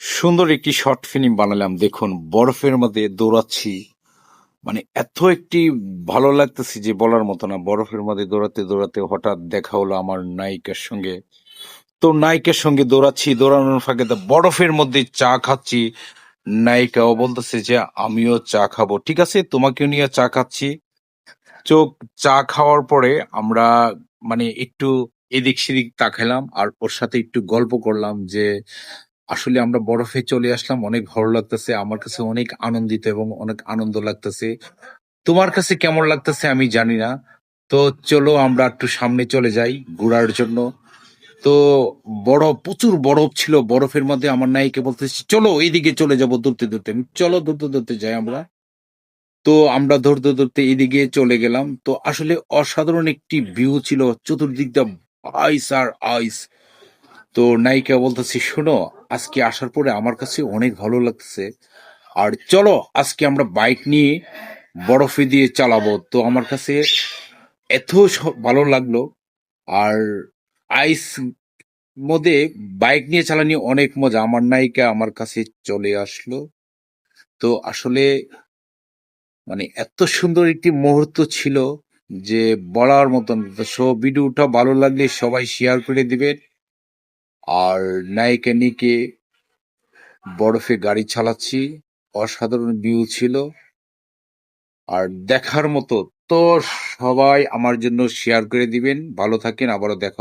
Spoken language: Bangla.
সুন্দর একটি শর্ট ফিল্ম বানালাম। দেখুন, বরফের মধ্যে দৌড়াচ্ছি। মানে এত একটি ভালো লাগতেছে যে বলার মতো না। বরফের মধ্যে দৌড়াতে দৌড়াতে হঠাৎ দেখা হলো আমার নায়িকার সঙ্গে। তো নায়িকার সঙ্গে দৌড়াচ্ছি, দৌড়ানোর ফাঁকে তো বরফের মধ্যে চা খাচ্ছি। নায়িকাও বলতেছে যে আমিও চা খাবো। ঠিক আছে, তোমাকেও নিয়ে চা খাচ্ছি। চোখ চা খাওয়ার পরে আমরা মানে একটু এদিক সেদিক তাকালাম আর ওর সাথে একটু গল্প করলাম যে আসলে আমরা বরফে চলে আসলাম, অনেক ভালো লাগতেছে। আমার কাছে অনেক আনন্দিত এবং অনেক আনন্দ লাগতেছে। তোমার কাছে কেমন লাগতেছে আমি জানি না। তো চলো আমরা একটু সামনে চলে যাই ঘোরার জন্য। তো প্রচুর বরফ ছিল, বরফের মধ্যে আমার নায়িকা বলতেছে চলো এইদিকে চলে যাবো দৌড়তে দৌড়তে। চলো দৌড়তে দৌড়তে যাই আমরা। তো আমরা ধরতে ধরতে এদিকে চলে গেলাম। তো আসলে অসাধারণ একটি ভিউ ছিল, চতুর্দিক দিয়ে আইস আর আইস। তো নায়িকা বলতেছি শোনো, আজকে আসার পরে আমার কাছে অনেক ভালো লাগতেছে। আর চলো আজকে আমরা বাইক নিয়ে বরফে দিয়ে চালাবো। তো আমার কাছে এত ভালো লাগলো। আর আইস মধ্যে বাইক নিয়ে চালানি অনেক মজা। আমার নায়িকা আমার কাছে চলে আসলো। তো আসলে মানে এত সুন্দর একটি মুহূর্ত ছিল যে বলার মতন। সো ভিডিওটা ভালো লাগলে সবাই শেয়ার করে দিবেন। আর নায়িকা নিকে বরফে গাড়ি চালাচ্ছি, অসাধারণ ভিউ ছিল আর দেখার মতো। তো সবাই আমার জন্য শেয়ার করে দিবেন। ভালো থাকেন, আবারও দেখা হবে।